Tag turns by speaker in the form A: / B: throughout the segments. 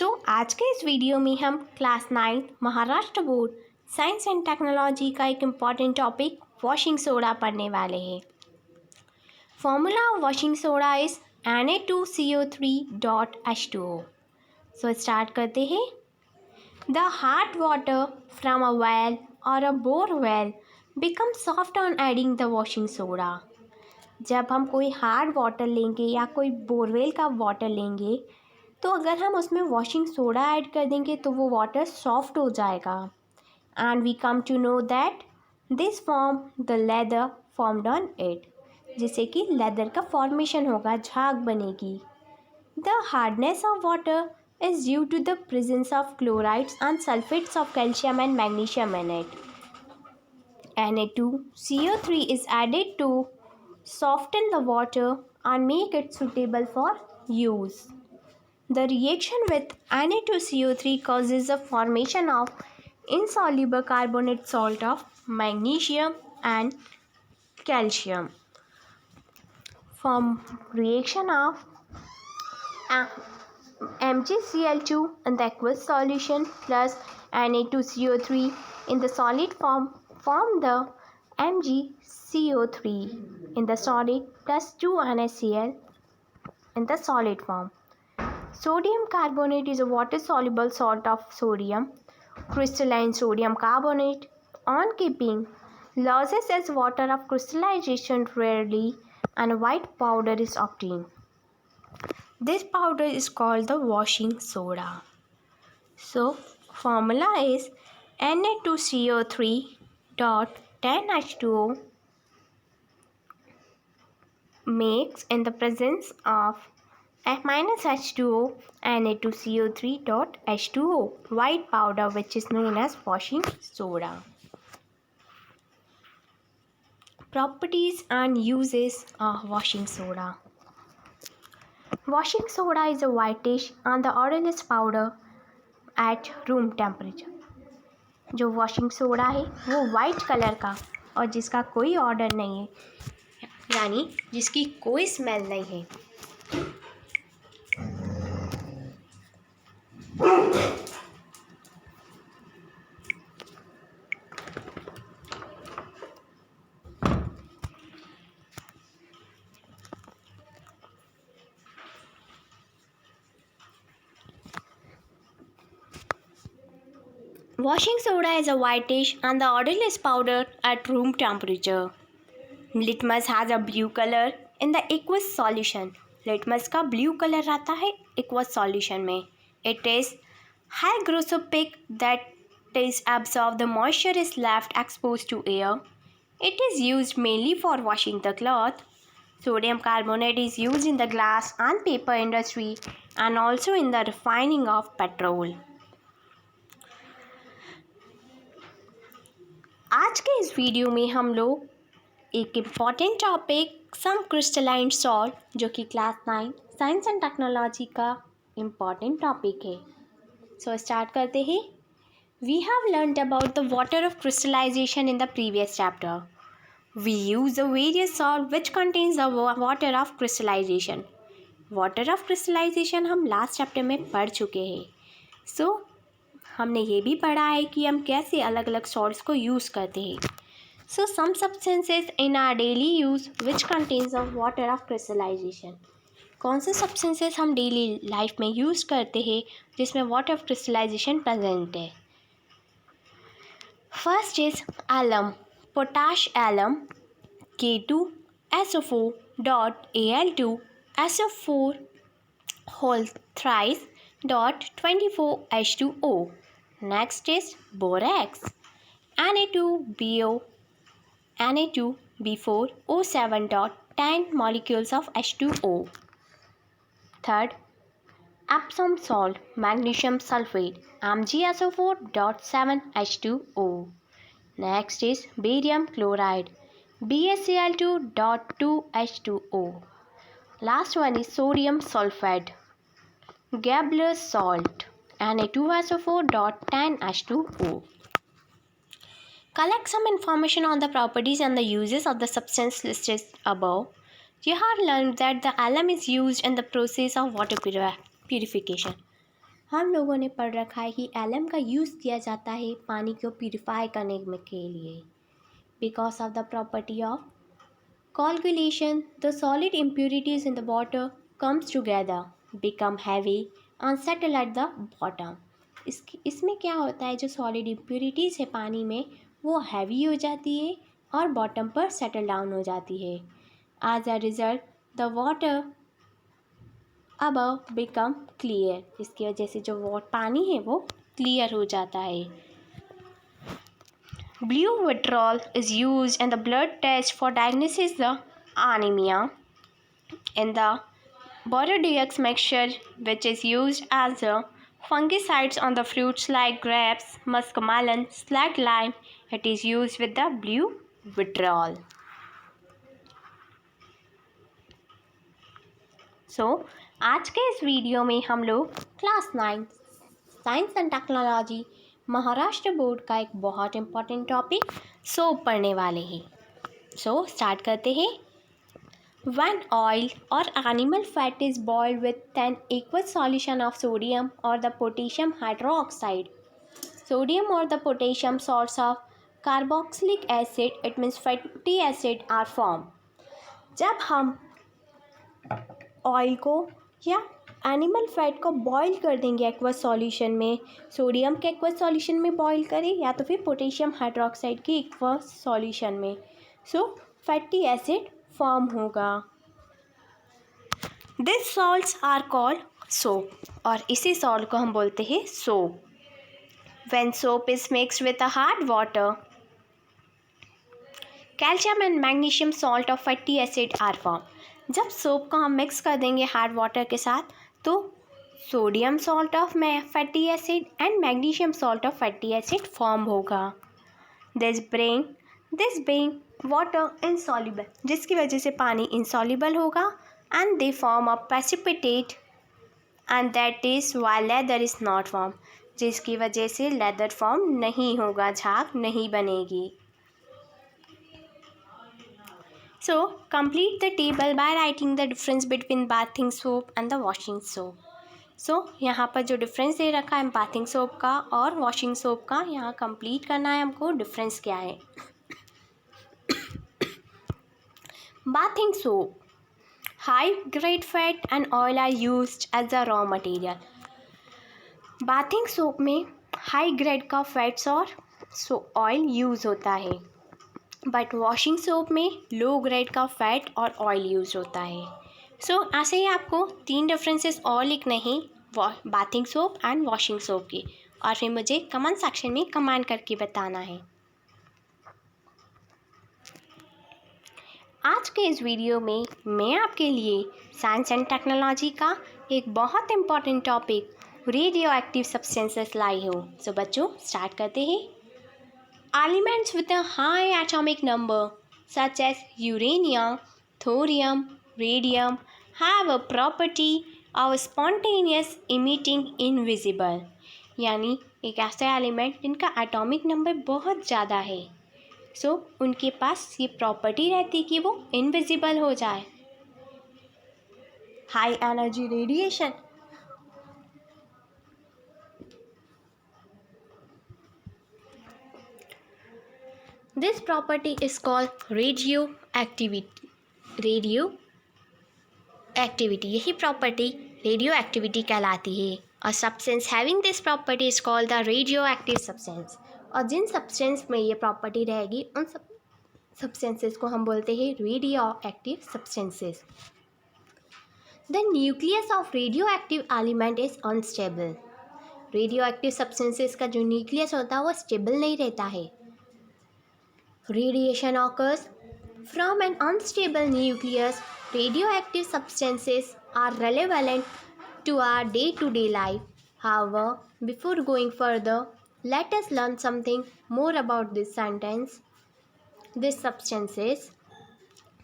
A: आज के इस वीडियो में हम class 9 Maharashtra board science and technology का एक इम्पॉर्टेंट टॉपिक वॉशिंग सोडा पढ़ने वाले हैं। Formula of washing soda is Na2CO3.H2O। Start करते हैं। The hard water from a well or a bore well become soft on adding the washing soda. जब हम कोई हार्ड वाटर लेंगे या कोई बोरवेल का वाटर लेंगे तो अगर हम उसमें वॉशिंग सोडा ऐड कर देंगे तो वो वाटर सॉफ्ट हो जाएगा। And we come to know that this form the lather formed on it, जिससे कि लेदर का फॉर्मेशन होगा, झाग बनेगी। The hardness of water is due to the presence of chlorides and sulphates of calcium and magnesium in it. Na2CO3 is added to soften the water and make it suitable for use. The reaction with Na2CO3 causes the formation of insoluble carbonate salt of magnesium and calcium. From reaction of MgCl2 in the aqueous solution plus Na2CO3 in the solid form the MgCO3 in the solid plus 2NaCl in the solid form. Sodium carbonate is a water-soluble salt of sodium. Crystalline sodium carbonate, on keeping, loses its water of crystallization rarely, and a white powder is obtained. This powder is called the washing soda. So, formula is Na2CO3.10H2O makes in the presence of minus H2O Na2CO3.H2O white powder, which is known as washing soda. Properties and uses of washing soda. Washing soda is a whitish and the odorless powder at room temperature. जो washing soda है वो white colour का और जिसका कोई order नहीं है, यानी जिसकी कोई स्मेल नहीं है। Washing soda is a whitish and the odorless powder at room temperature. Litmus has a blue color in the aqueous solution. Litmus का blue color आता है aqueous solution में. It is hygroscopic, that is absorb the moisture is left exposed to air. It is used mainly for washing the cloth. Sodium carbonate is used in the glass and paper industry and also in the refining of petrol. आज के इस video में हम लोग एक important topic some crystalline salt, जो कि class 9 science and technology का इम्पॉर्टेंट टॉपिक है। स्टार्ट करते हैं। We have learned about the water of crystallisation in the previous chapter. We use the various salt which contains the water of crystallisation. Water of crystallisation हम last chapter में पढ़ चुके हैं। हमने ये भी पढ़ा है कि हम कैसे अलग अलग सॉल्ट्स को यूज़ करते हैं। Some substances in our daily use which contains of water of crystallisation. कौन से सब्सटेंसेस हम डेली लाइफ में यूज़ करते हैं जिसमें वाटर ऑफ क्रिस्टलाइजेशन प्रेजेंट है। First is alum, potash alum, K2SO4.Al2SO4 whole thrice .24H2O. Next is borax, Na2BO4O7.10 molecules of H2O. Third, Epsom salt, magnesium sulfate, MgSO4.7H2O. Next is barium chloride, BaCl2.2H2O. Last one is sodium sulfate, Gabler's salt, Na2SO4.10H2O. Collect some information on the properties and the uses of the substance listed above. You have learned that the alum is used in the process of water purification. हम लोगों ने पढ़ रखा है कि LM का use किया जाता है पानी को प्यूरिफाई करने के लिए। Because of the property of coagulation, the solid impurities in the water comes together, become heavy and settle at the bottom. इसमें क्या होता है, जो सॉलिड इम्प्योरिटीज़ है पानी में वो हैवी हो जाती है और बॉटम पर सेटल डाउन हो जाती है। As a result the water above become clear. इसकी वजह से जो पानी है वो क्लियर हो जाता है। Blue vitriol is used in the blood test for diagnosis the anemia. In the Borodix mixture, which is used as a fungicides on the fruits like grapes, muskmelon, slag lime, it is used with the blue vitriol. आज के इस video में हम लोग class 9 science and technology Maharashtra board का एक बहुत important topic soap पढ़ने वाले हैं। स्टार्ट करते हैं। When oil or animal fat is boiled with an aqueous solution of sodium or the potassium hydroxide, sodium or the potassium salts of carboxylic acid, it means fatty acid are formed. जब हम oil को या animal fat को boil कर देंगे aqueous solution में, sodium के aqueous solution में बॉईल करें या तो फिर पोटेशियम हाइड्रोक्साइड के एक्वस सॉल्यूशन में, फैटी एसिड फॉर्म होगा। This salts are called soap, और इसी सॉल्ट को हम बोलते हैं soap. When soap is mixed with a hard water, calcium and magnesium salt of fatty acid are form. जब सोप को हम मिक्स कर देंगे हार्ड वाटर के साथ तो sodium salt of fatty acid and magnesium salt of fatty acid form होगा। This Bing water insoluble, जिसकी वजह से पानी इनसॉल्युबल होगा, and they form a precipitate and that is why leather is not form, जिसकी वजह से लेदर फॉर्म नहीं होगा, झाग नहीं बनेगी। So, complete the table by writing the difference between bathing soap and the washing soap. यहाँ पर जो डिफरेंस दे रखा है बाथिंग सोप का और वॉशिंग सोप का, यहाँ कंप्लीट करना है हमको डिफरेंस क्या है। Bathing soap, high grade fat and oil are used as a raw material. Bathing soap में हाई ग्रेड का फैट्स और ऑयल यूज़ होता है, बट वॉशिंग सोप में लो ग्रेड का फैट और ऑयल यूज़ होता है। ऐसे ही आपको 3 डिफरेंसेस और लिखने हैं bathing soap and washing soap के, और फिर मुझे कमेंट सेक्शन में कमेंट करके बताना है। आज के इस वीडियो में मैं आपके लिए साइंस एंड टेक्नोलॉजी का एक बहुत important topic radioactive substances लाई हूँ। बच्चों स्टार्ट करते हैं। Elements with a high atomic number such as uranium, thorium, radium have a property of spontaneous emitting invisible, यानी एक ऐसे एलिमेंट जिनका एटॉमिक नंबर बहुत ज़्यादा है, उनके पास ये प्रॉपर्टी रहती कि वो इनविजिबल हो जाए। High energy radiation, this property is called radio activity, यही प्रॉपर्टी रेडियो एक्टिविटी कहलाती है। और substance having this property is called the radio active substance, और जिन सब्सटेंस में ये प्रॉपर्टी रहेगी उन सब्सटेंसेस को हम बोलते हैं radio active substances. The nucleus of radio active element is unstable. Radio active substances का जो न्यूक्लियस होता है वो स्टेबल नहीं रहता है। Radiation occurs from an unstable nucleus. Radioactive substances are relevant to our day-to-day life. However, before going further, let us learn something more about this sentence. These substances,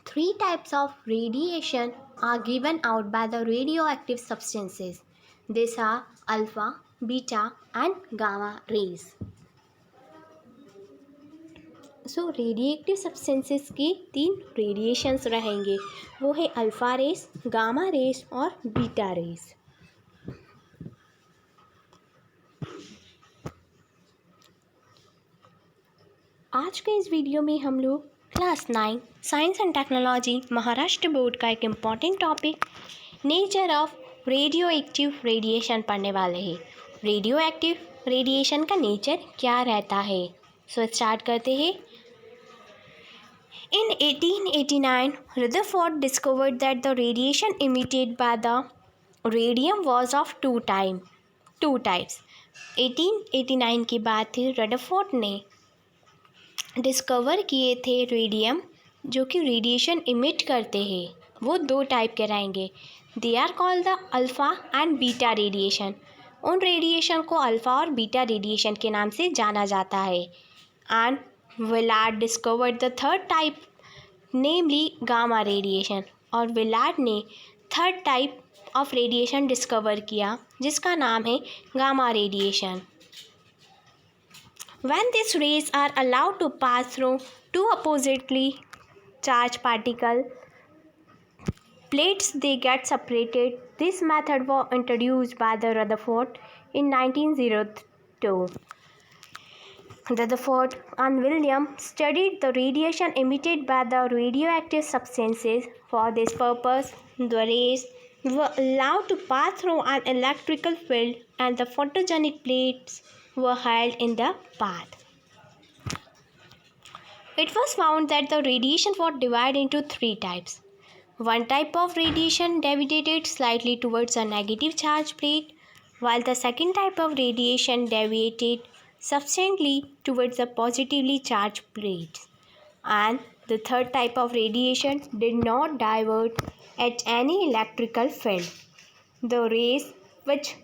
A: 3 types of radiation are given out by the radioactive substances. These are alpha, beta and gamma rays. Radioactive substances के 3 radiations रहेंगे, वो है alpha race, gamma rays और beta race. आज के इस video में हम लोग class 9 science and technology Maharashtra board का एक important topic nature of radio active radiation पढ़ने वाले हैं। रेडियो एक्टिव रेडिएशन का नेचर क्या रहता है? सो स्टार्ट करते हैं। In 1889, Rutherford discovered that the radiation emitted by the radium was of two types. 1889 की बात थी। रदरफोर्ड ने डिस्कवर किए थे रेडियम जो कि रेडिएशन इमिट करते हैं, वो दो टाइप के रहेंगे। They are called the alpha and beta radiation. उन रेडिएशन को अल्फ़ा और बीटा रेडिएशन के नाम से जाना जाता है। And Villard discovered the third type namely gamma radiation. और विलार्ड ने third type of radiation discover किया जिसका नाम है gamma radiation. When these rays are allowed to pass through two oppositely charged particle plates, they get separated. This method was introduced by the Rutherford in 1902. Rutherford and William studied the radiation emitted by the radioactive substances. For this purpose, the rays were allowed to pass through an electrical field and the photogenic plates were held in the path. It was found that the radiation was divided into three types. One type of radiation deviated slightly towards a negative charge plate, while the second type of radiation deviated substantially towards the positively charged plates. And the third type of radiation did not divert at any electrical field. The rays which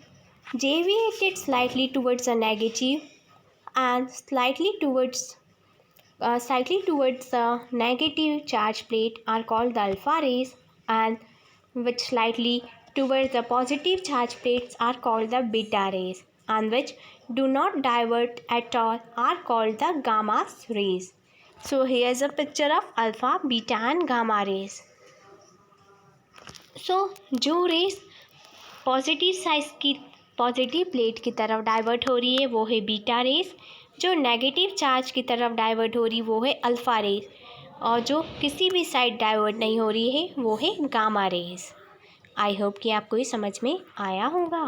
A: deviated slightly towards a negative and slightly towards the negative charge plate are called the alpha rays, and which slightly towards the positive charge plates are called the beta rays, and which do not divert at all are called the gamma rays. So here is a picture of alpha, beta and gamma rays. So जो race positive plate की तरफ divert हो रही है वो है beta race, जो negative charge की तरफ डाइवर्ट हो रही वो है अल्फ़ा रेस, और जो किसी भी साइड डाइवर्ट नहीं हो रही है वो है गामा रेस। आई होप कि आपको ये समझ में आया होगा।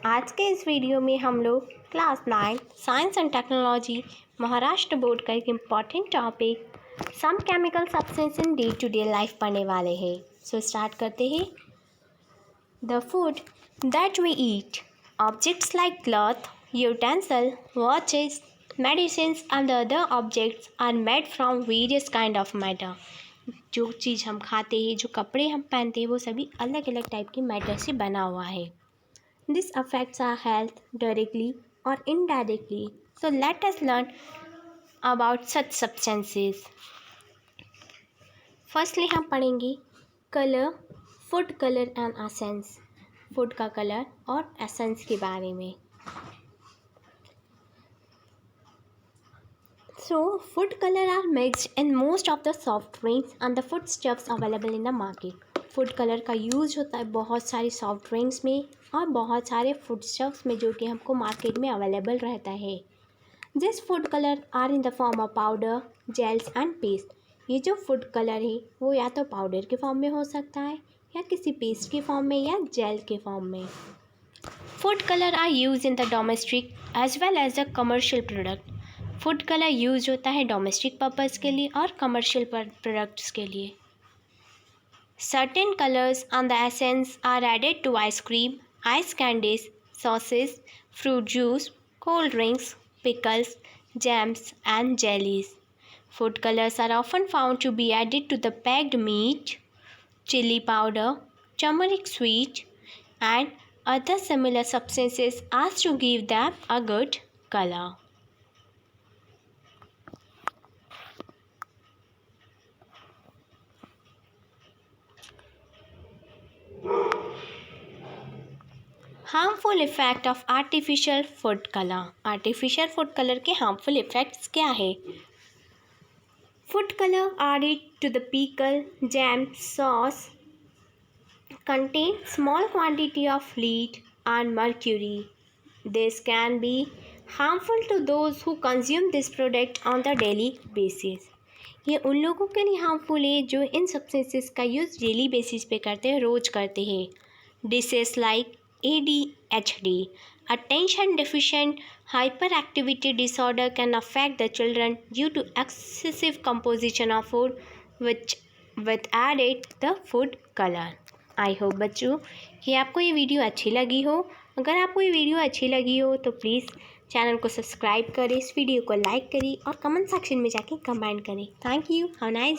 A: आज के इस वीडियो में हम लोग class 9 science and technology Maharashtra board का एक important topic some chemical substance in day to day life पढ़ने वाले हैं। सो स्टार्ट करते हैं। The food that we eat, objects like cloth, utensil, watches, medicines and other objects are made from various kind of matter. जो चीज़ हम खाते हैं, जो कपड़े हम पहनते हैं, वो सभी अलग अलग टाइप की मैटर से बना हुआ है। This affects our health directly or indirectly. So let us learn about such substances. Firstly हम पढ़ेंगे colour, food colour and essence. Food का कलर और एसेंस के बारे में। So food color are mixed in most of the soft drinks and the foodstuffs available in the market. Food colour का use होता है बहुत सारी सॉफ्ट ड्रिंक्स में और बहुत सारे फूडस्टफ्स में जो कि हमको मार्केट में अवेलेबल रहता है। This food colour are in the form of powder, gels and paste. ये जो फूड कलर है वो या तो पाउडर के फॉर्म में हो सकता है या किसी पेस्ट के फॉर्म में या जेल के फॉर्म में। Food colour are use in the domestic as well as the commercial product. Food colour use होता है डोमेस्टिक पर्पज़ के लिए और कमर्शियल प्रोडक्ट्स के लिए। Certain colors and the essence are added to ice cream, ice candies, sauces, fruit juice, cold drinks, pickles, jams and jellies. Food colors are often found to be added to the packed meat, chili powder, turmeric sweet and other similar substances as to give them a good color. Harmful effect of artificial food colour. Artificial food colour के harmful effects क्या है? Food colour added to the pickle, jam, sauce contain small quantity of lead and mercury. This can be harmful to those who consume this product on the daily basis. ये उन लोगों के लिए harmful है जो इन substances का use daily basis पे करते हैं, रोज़ करते हैं। Dishes like ADHD, attention deficient hyperactivity disorder, can affect the children due to excessive composition of food which with added the food color. I hope बच्चों कि आपको ये वीडियो अच्छी लगी हो। अगर आपको ये वीडियो अच्छी लगी हो तो प्लीज़ चैनल को सब्सक्राइब करें, इस वीडियो को लाइक करें और कमेंट सेक्शन में जाके कमेंट करें। Thank you, have nice